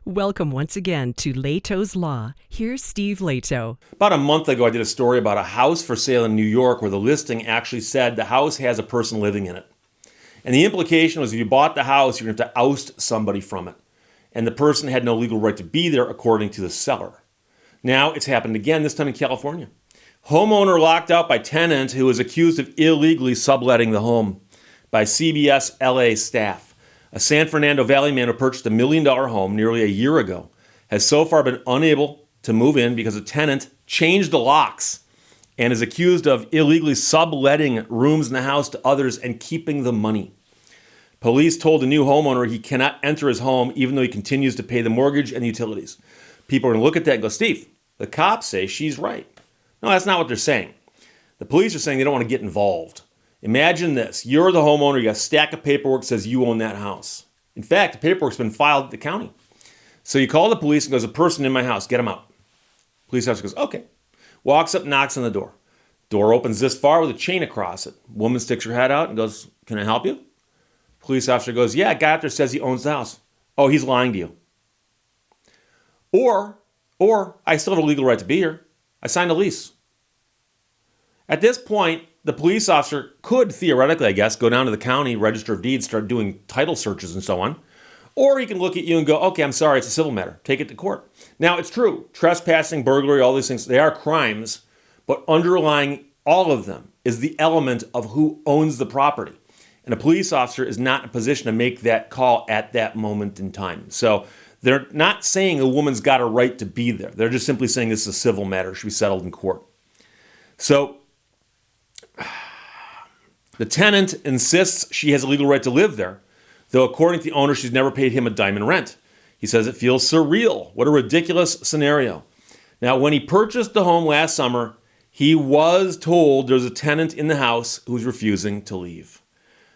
Welcome once again to Lehto's Law. Here's Steve Lehto. About a month ago, I did a story about a house for sale in New York where the listing actually said the house has a person living in it. And the implication was if you bought the house, you're going to have to oust somebody from it. And the person had no legal right to be there, according to the seller. Now it's happened again, this time in California. Homeowner locked out by tenant who is accused of illegally subletting the home by CBS LA staff. A San Fernando Valley man who purchased $1 million home nearly a year ago has so far been unable to move in because a tenant changed the locks and is accused of illegally subletting rooms in the house to others and keeping the money. Police told the new homeowner he cannot enter his home even though he continues to pay the mortgage and the utilities. People are going to look at that and go, Steve, the cops say she's right. No, that's not what they're saying. The police are saying they don't want to get involved. Imagine this. You're the homeowner. You got a stack of paperwork that says you own that house. In fact, the paperwork's been filed at the county. So you call the police and goes, a person in my house, get him out. Police officer goes, okay. Walks up, knocks on the door. Door opens this far with a chain across it. Woman sticks her head out and goes, can I help you? Police officer goes, yeah, guy out there says he owns the house. Oh, he's lying to you. Or I still have a legal right to be here. I signed a lease. At this point, the police officer could theoretically, I guess, go down to the county register of deeds, start doing title searches and so on. Or he can look at you and go, okay, I'm sorry, it's a civil matter. Take it to court. Now, it's true. Trespassing, burglary, all these things, they are crimes. But underlying all of them is the element of who owns the property. And a police officer is not in a position to make that call at that moment in time. So they're not saying a woman's got a right to be there. They're just simply saying this is a civil matter. It should be settled in court. So the tenant insists she has a legal right to live there, though according to the owner, she's never paid him a dime in rent. He says it feels surreal. What a ridiculous scenario. Now, when he purchased the home last summer, he was told there's a tenant in the house who's refusing to leave.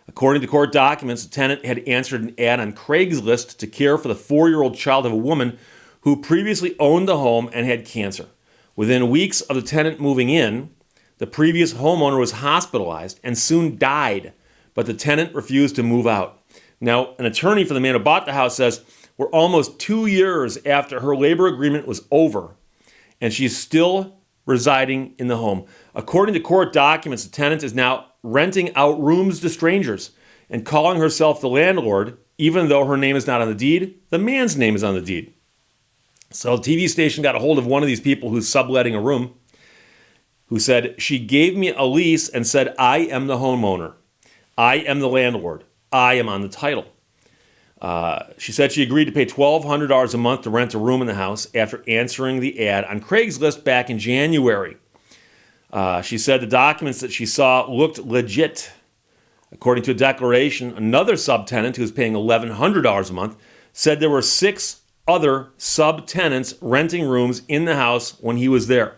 According to court documents, the tenant had answered an ad on Craigslist to care for the 4-year-old child of a woman who previously owned the home and had cancer. Within weeks of the tenant moving in, the previous homeowner was hospitalized and soon died, but the tenant refused to move out. Now, an attorney for the man who bought the house says, we're almost 2 years after her labor agreement was over, and she's still residing in the home. According to court documents, the tenant is now renting out rooms to strangers and calling herself the landlord, even though her name is not on the deed. The man's name is on the deed. So the TV station got a hold of one of these people who's subletting a room, who said, she gave me a lease and said, I am the homeowner. I am the landlord. I am on the title. She said she agreed to pay $1,200 a month to rent a room in the house after answering the ad on Craigslist back in January. She said the documents that she saw looked legit. According to a declaration, another subtenant who was paying $1,100 a month said there were 6 other subtenants renting rooms in the house when he was there.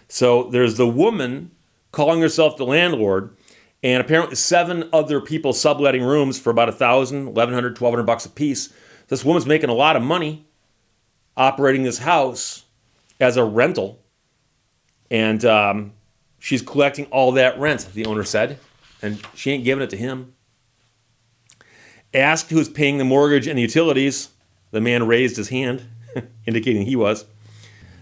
So there's the woman calling herself the landlord, and apparently 7 other people subletting rooms for about $1,000, $1,100, $1,200 a piece. This woman's making a lot of money operating this house as a rental, and she's collecting all that rent, the owner said, and she ain't giving it to him. Asked who's paying the mortgage and the utilities, the man raised his hand, indicating he was.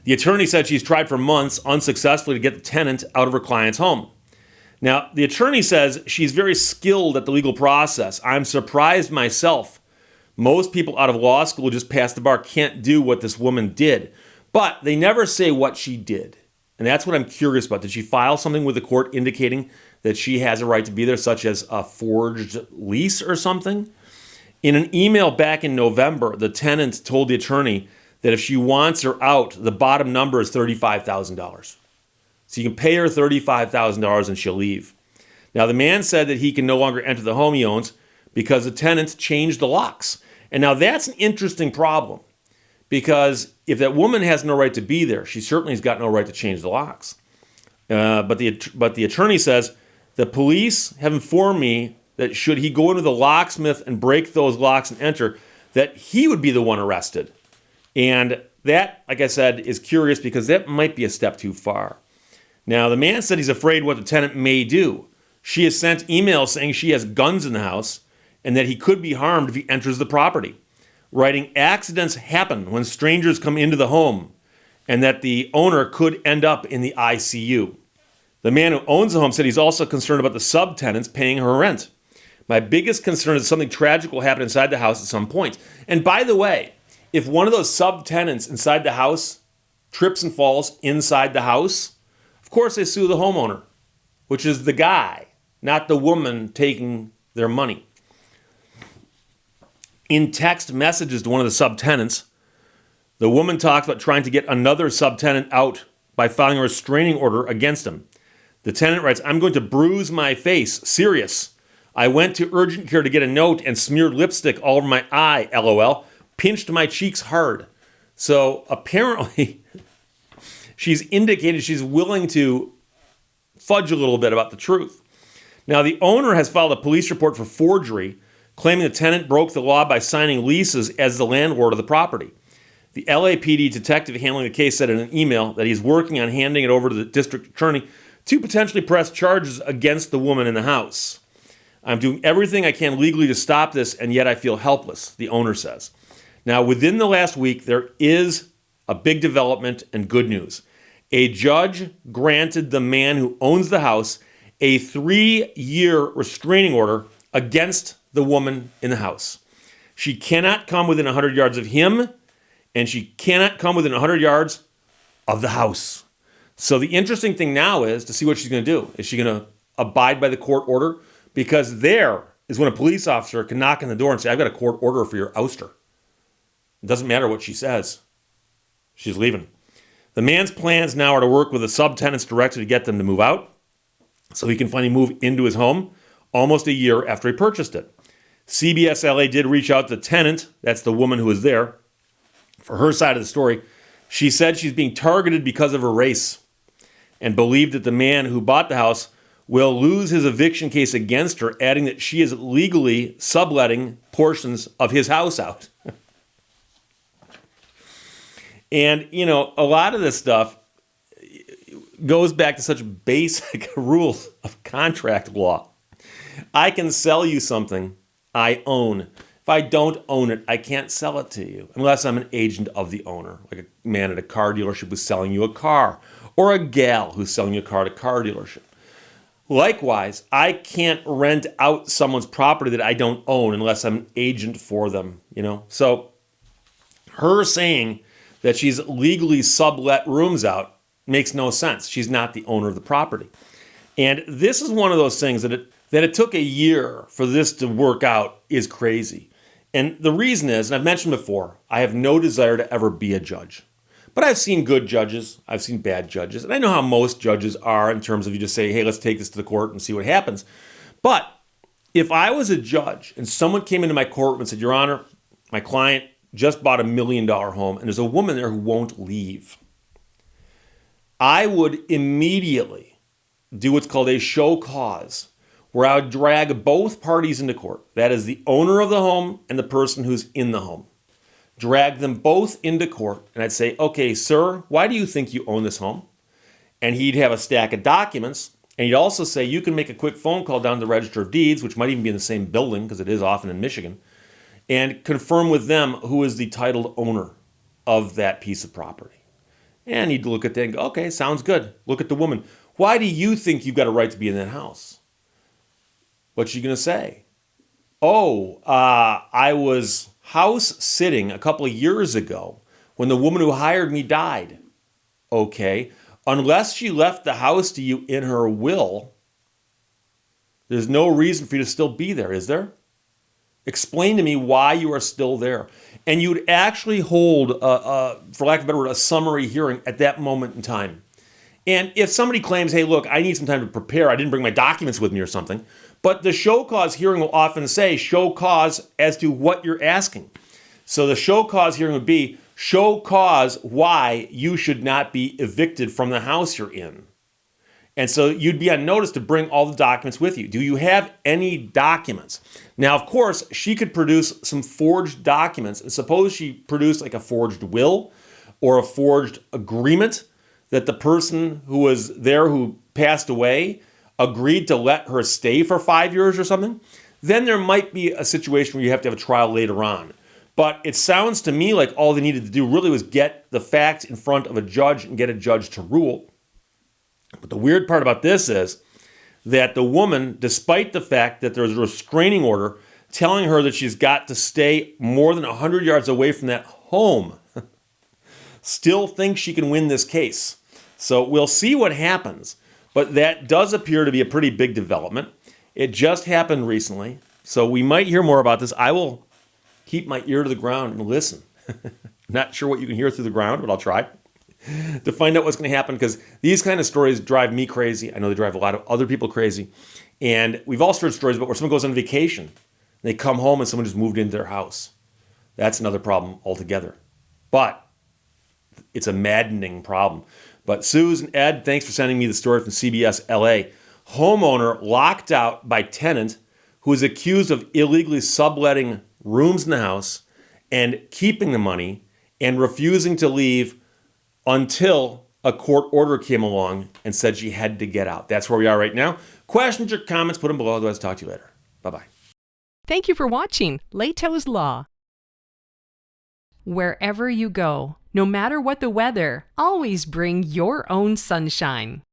The attorney said she's tried for months unsuccessfully to get the tenant out of her client's home. Now, the attorney says she's very skilled at the legal process. I'm surprised myself. Most people out of law school just past the bar can't do what this woman did. But they never say what she did. And that's what I'm curious about. Did she file something with the court indicating that she has a right to be there, such as a forged lease or something? In an email back in November, the tenant told the attorney that if she wants her out, the bottom number is $35,000. So you can pay her $35,000 and she'll leave. Now, the man said that he can no longer enter the home he owns because the tenant changed the locks. And now that's an interesting problem, because if that woman has no right to be there, she certainly has got no right to change the locks. But the attorney says, the police have informed me that should he go into the locksmith and break those locks and enter, that he would be the one arrested. And that, like I said, is curious because that might be a step too far. Now, the man said he's afraid what the tenant may do. She has sent emails saying she has guns in the house and that he could be harmed if he enters the property. writing accidents happen when strangers come into the home and that the owner could end up in the ICU. The man who owns the home said he's also concerned about the subtenants paying her rent. My biggest concern is something tragic will happen inside the house at some point. And by the way, if one of those subtenants inside the house trips and falls inside the house, of course they sue the homeowner, which is the guy, not the woman taking their money. In text messages to one of the subtenants, the woman talks about trying to get another subtenant out by filing a restraining order against him. The tenant writes, "I'm going to bruise my face. Serious. I went to urgent care to get a note and smeared lipstick all over my eye, LOL. Pinched my cheeks hard." So apparently, she's indicated she's willing to fudge a little bit about the truth. Now, the owner has filed a police report for forgery, claiming the tenant broke the law by signing leases as the landlord of the property. The LAPD detective handling the case said in an email that he's working on handing it over to the district attorney to potentially press charges against the woman in the house. "I'm doing everything I can legally to stop this, and yet I feel helpless," the owner says. Now, within the last week, there is a big development and good news. A judge granted the man who owns the house a 3-year restraining order against the woman in the house. She cannot come within 100 yards of him, and she cannot come within 100 yards of the house. So the interesting thing now is to see what she's going to do. Is she going to abide by the court order? Because there is when a police officer can knock on the door and say, "I've got a court order for your ouster." It doesn't matter what she says. She's leaving. The man's plans now are to work with the subtenants directly to get them to move out so he can finally move into his home almost a year after he purchased it. CBS LA did reach out to the tenant, that's the woman who was there, for her side of the story. She said she's being targeted because of her race and believed that the man who bought the house will lose his eviction case against her, adding that she is legally subletting portions of his house out. And, you know, a lot of this stuff goes back to such basic rules of contract law. I can sell you something I own. If I don't own it, I can't sell it to you unless I'm an agent of the owner, like a man at a car dealership who's selling you a car, or a gal who's selling you a car at a car dealership. Likewise, I can't rent out someone's property that I don't own unless I'm an agent for them, you know? So her saying that she's legally sublet rooms out makes no sense. She's not the owner of the property. And this is one of those things that it took a year for this to work out is crazy. And the reason is, and I've mentioned before, I have no desire to ever be a judge. But I've seen good judges, I've seen bad judges, and I know how most judges are in terms of you just say, hey, let's take this to the court and see what happens. But if I was a judge and someone came into my courtroom and said, Your Honor, my client just bought $1 million home and there's a woman there who won't leave, I would immediately do what's called a show cause, where I would drag both parties into court. That is the owner of the home and the person who's in the home. Drag them both into court, and I'd say, okay, sir, why do you think you own this home? And he'd have a stack of documents, and he'd also say, you can make a quick phone call down to the Register of Deeds, which might even be in the same building, because it is often in Michigan, and confirm with them who is the titled owner of that piece of property. And he'd look at that and go, okay, sounds good. Look at the woman. Why do you think you've got a right to be in that house? What's she going to say? I was house sitting a couple of years ago when the woman who hired me died. Okay, unless she left the house to you in her will, there's no reason for you to still be there, is there? Explain to me why you are still there. And you would actually hold, for lack of a better word, a summary hearing at that moment in time. And if somebody claims, hey, look, I need some time to prepare, I didn't bring my documents with me or something, but the show cause hearing will often say show cause as to what you're asking. So the show cause hearing would be show cause why you should not be evicted from the house you're in. And so you'd be on notice to bring all the documents with you. Do you have any documents? Now, of course, she could produce some forged documents. And suppose she produced like a forged will or a forged agreement that the person who was there who passed away agreed to let her stay for 5 years or something. Then there might be a situation where you have to have a trial later on. But it sounds to me like all they needed to do really was get the facts in front of a judge and get a judge to rule. But the weird part about this is that the woman, despite the fact that there's a restraining order telling her that she's got to stay more than 100 yards away from that home, still thinks she can win this case. So we'll see what happens. But that does appear to be a pretty big development. It just happened recently. So we might hear more about this. I will keep my ear to the ground and listen. Not sure what you can hear through the ground, but I'll try to find out what's going to happen, because these kind of stories drive me crazy. I know they drive a lot of other people crazy. And we've all heard stories about where someone goes on vacation. They come home and someone just moved into their house. That's another problem altogether. But it's a maddening problem. But Susan, Ed, thanks for sending me the story from CBS LA. Homeowner locked out by tenant who is accused of illegally subletting rooms in the house and keeping the money and refusing to leave until a court order came along and said she had to get out. That's where we are right now. Questions or comments, put them below. Otherwise, talk to you later. Bye-bye. Thank you for watching Lehto's Law. Wherever you go, no matter what the weather, always bring your own sunshine.